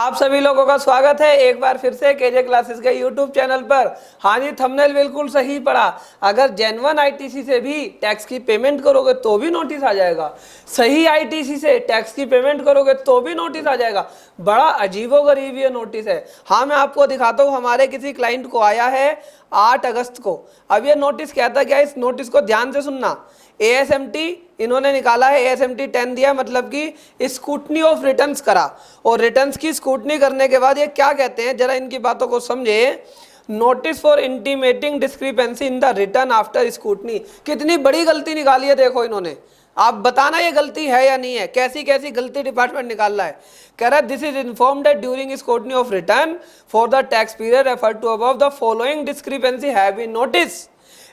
आप सभी लोगों का स्वागत है एक बार फिर से केजे क्लासेस के यूट्यूब चैनल पर। हाँ जी, थंबनेल बिल्कुल सही पड़ा। अगर जेन्युइन आईटीसी से भी टैक्स की पेमेंट करोगे तो भी नोटिस आ जाएगा, सही आईटीसी से टैक्स की पेमेंट करोगे तो भी नोटिस आ जाएगा। बड़ा अजीबोगरीब ये नोटिस है। हाँ, मैं आपको दिखाता हूँ, हमारे किसी क्लाइंट को आया है 8 अगस्त को। अब ये नोटिस कहता क्या है, इस नोटिस को ध्यान से सुनना। ASMT इन्होंने निकाला है, ASMT 10 दिया, मतलब कि स्कूटनी ऑफ रिटर्न्स करा। और रिटर्न्स की स्कूटनी करने के बाद ये क्या कहते हैं, जरा इनकी बातों को समझे। Notice for intimating discrepancy in the return after scrutiny. कितनी बड़ी गलती निकाली है देखो इन्होंने। आप बताना ये गलती है या नहीं है। कैसी कैसी गलती डिपार्टमेंट निकाल रहा है। कह रहा है this is informed during scrutiny of return for the tax period refer to above the following discrepancy have been notice.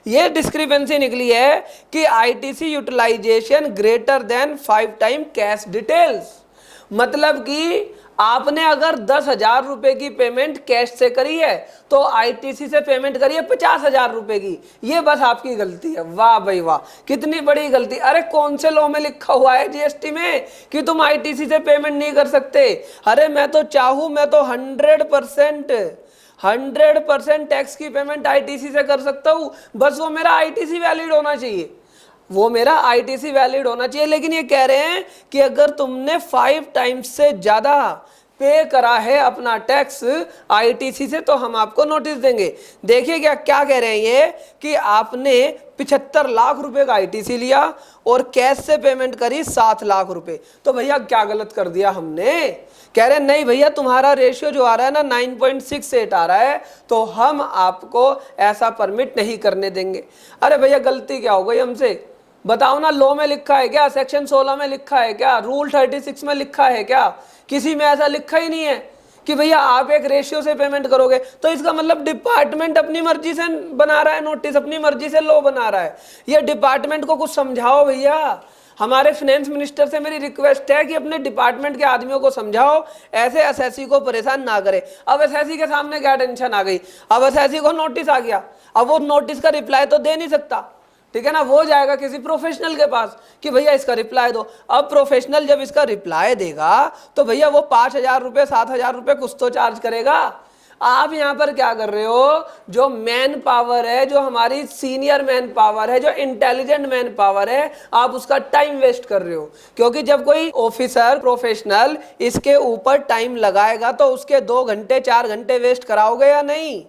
ये डिस्क्रिपेंसी निकली है कि ITC utilization greater than 5 time cash details. मतलब कि आपने अगर 10,000 रुपए की पेमेंट कैश से करी है तो आईटीसी से पेमेंट करी है 50,000 रुपए की। ये बस आपकी गलती है। वाह भाई वाह, कितनी बड़ी गलती। अरे कौन से लॉ में लिखा हुआ है जीएसटी में कि तुम आईटीसी से पेमेंट नहीं कर सकते। अरे मैं तो चाहूं, मैं तो 100% टैक्स की पेमेंट आईटीसी से कर सकता हूं। बस वो मेरा आईटीसी वैलिड होना चाहिए, वो मेरा आईटीसी वैलिड होना चाहिए। लेकिन ये कह रहे हैं कि अगर तुमने 5 टाइम्स से ज्यादा पे करा है अपना टैक्स आईटीसी से तो हम आपको नोटिस देंगे। देखिए क्या क्या कह रहे हैं ये, कि आपने 75 लाख रुपए का आईटीसी लिया और कैश से पेमेंट करी 7 लाख रुपए। तो भैया क्या गलत कर दिया हमने। कह रहे नहीं भैया, तुम्हारा रेशियो जो आ रहा है ना 9.68 आ रहा है, तो हम आपको ऐसा परमिट नहीं करने देंगे। अरे भैया गलती क्या हो गई हमसे, बताओ ना। लॉ में लिखा है क्या, सेक्शन 16 में लिखा है क्या, रूल 36 में लिखा है क्या? किसी में ऐसा लिखा ही नहीं है कि भैया आप एक रेशियो से पेमेंट करोगे। तो इसका मतलब डिपार्टमेंट अपनी मर्जी से बना रहा है नोटिस, अपनी मर्जी से लॉ बना रहा है। ये डिपार्टमेंट को कुछ समझाओ भैया। हमारे फाइनेंस मिनिस्टर से मेरी रिक्वेस्ट है कि अपने डिपार्टमेंट के आदमियों को समझाओ, ऐसे एसएससी को परेशान ना करे। अब एसएससी के सामने क्या टेंशन आ गई, अब एसएससी को नोटिस आ गया। अब वो नोटिस का रिप्लाई तो दे नहीं सकता, ठीक है ना। वो जाएगा किसी प्रोफेशनल के पास कि भैया इसका रिप्लाई दो। अब प्रोफेशनल जब इसका रिप्लाई देगा तो भैया वो 5,000 रुपये 7,000 रुपये कुछ तो चार्ज करेगा। आप यहाँ पर क्या कर रहे हो, जो मैन पावर है, जो हमारी सीनियर मैन पावर है, जो इंटेलिजेंट मैन पावर है, आप उसका टाइम वेस्ट कर रहे हो। क्योंकि जब कोई ऑफिसर प्रोफेशनल इसके ऊपर टाइम लगाएगा तो उसके 2 घंटे 4 घंटे वेस्ट कराओगे या नहीं।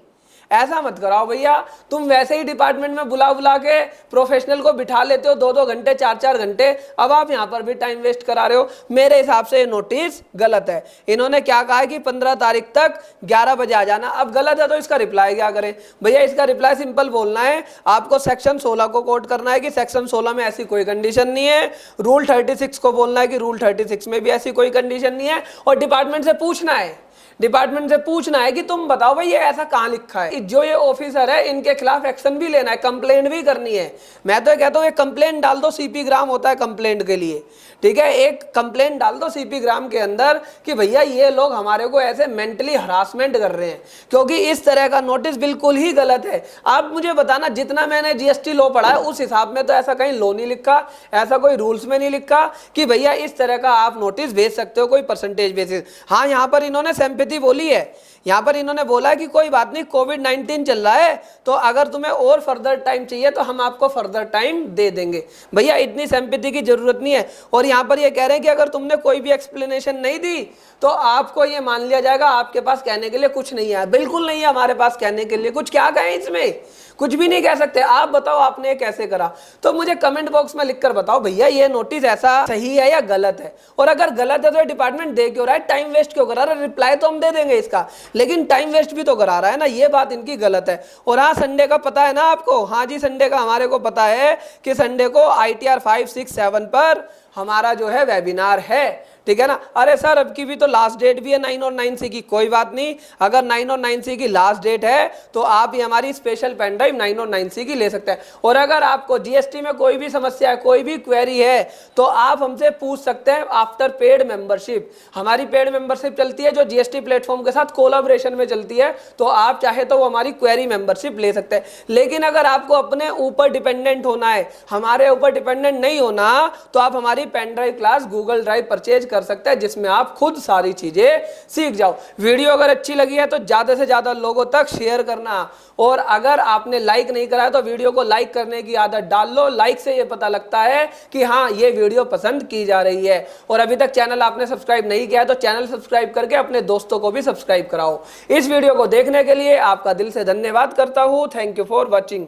ऐसा मत कराओ भैया। तुम वैसे ही डिपार्टमेंट में बुला बुला के प्रोफेशनल को बिठा लेते हो 2-2 घंटे 4-4 घंटे। अब आप यहाँ पर भी टाइम वेस्ट करा रहे हो। मेरे हिसाब से ये नोटिस गलत है। इन्होंने क्या कहा है कि 15 तारीख तक 11 बजे आ जाना। अब गलत है तो इसका रिप्लाई क्या करें भैया। इसका रिप्लाई सिंपल बोलना है, आपको सेक्शन 16 को कोट करना है कि सेक्शन 16 में ऐसी कोई कंडीशन नहीं है। रूल 36 को बोलना है कि रूल 36 में भी ऐसी कोई कंडीशन नहीं है। और डिपार्टमेंट से पूछना है, डिपार्टमेंट से पूछना है कि तुम बताओ भाई ये ऐसा कहां लिखा है। जो ये ऑफिसर है इनके खिलाफ एक्शन भी लेना है, कंप्लेंट भी करनी है। मैं तो कहता हूँ एक कंप्लेंट डाल दो, सीपी ग्राम होता है कंप्लेंट के लिए, ठीक है। एक कंप्लेंट डाल दो सीपी ग्राम के अंदर कि भैया ये लोग हमारे को ऐसे मेंटली हरासमेंट कर रहे हैं। क्योंकि इस तरह का नोटिस बिल्कुल ही गलत है। आप मुझे बताना, जितना मैंने जीएसटी लॉ पढ़ा है उस हिसाब में तो ऐसा कहीं लॉ नहीं लिखा, ऐसा कोई रूल्स में नहीं लिखा कि भैया इस तरह का आप नोटिस भेज सकते हो कोई परसेंटेज बेसिस। हाँ, यहाँ पर इन्होंने सिंपैथी बोली है, यहाँ पर इन्होंने बोला है कि कोई बात नहीं, कोविड-19 चल रहा है तो अगर तुम्हें और फर्दर टाइम चाहिए तो हम आपको फर्दर टाइम दे देंगे। भैया इतनी सिंपैथी की जरूरत नहीं है। और यहाँ पर ये कह रहे हैं कि अगर तुमने कोई भी एक्सप्लेनेशन नहीं दी तो आपको ये मान लिया जाएगा आपके पास कहने के लिए कुछ नहीं है। बिल्कुल नहीं है हमारे पास कहने के लिए कुछ। क्या कहें इसमें, कुछ भी नहीं कह सकते। आप बताओ आपने कैसे करा, तो मुझे कमेंट बॉक्स में लिखकर बताओ भैया ये नोटिस ऐसा सही है या गलत है। और अगर गलत है तो डिपार्टमेंट दे क्यों रहा है, टाइम वेस्ट क्यों करा रहा है। रिप्लाई तो हम दे देंगे इसका, लेकिन टाइम वेस्ट भी तो करा रहा है ना। ये बात इनकी गलत है। और हाँ, संडे का पता है ना आपको। हाँ जी, संडे का हमारे को पता है कि संडे को ITR 567 पर हमारा जो है वेबिनार है, ठीक है ना। अरे सर अब की भी तो लास्ट डेट भी है 9 और 9C की। कोई बात नहीं, अगर 9 और 9C की लास्ट डेट है तो आप ये हमारी स्पेशल पेन ड्राइव 9 और 9C की ले सकते हैं। और अगर आपको जीएसटी में कोई भी समस्या है, कोई भी क्वेरी है तो आप हमसे पूछ सकते हैं आफ्टर पेड मेंबरशिप। हमारी पेड मेंबरशिप चलती है जो जीएसटी प्लेटफॉर्म के साथ कोलैबोरेशन में चलती है, तो आप चाहे तो वो हमारी क्वेरी मेंबरशिप ले सकते हैं। लेकिन अगर आपको अपने ऊपर डिपेंडेंट होना है, हमारे ऊपर डिपेंडेंट नहीं होना, तो आप हमारी pen drive class Google drive purchase कर सकता है, जिसमें आप खुद सारी चीजें सीख जाओ। वीडियो अगर अच्छी लगी है तो ज्यादा से ज्यादा लोगों तक शेयर करना, और अगर आपने लाइक नहीं करा है तो वीडियो को लाइक करने की आदत डाल लो। लाइक से ये पता लगता है कि हाँ, ये वीडियो पसंद की जा रही है। और अभी तक चैनल आपने सब्सक्राइब नहीं किया है तो चैनल सब्सक्राइब करके अपने दोस्तों को भी सब्सक्राइब कराओ। इस वीडियो को देखने के लिए आपका दिल से धन्यवाद करता हूं। Thank you for watching.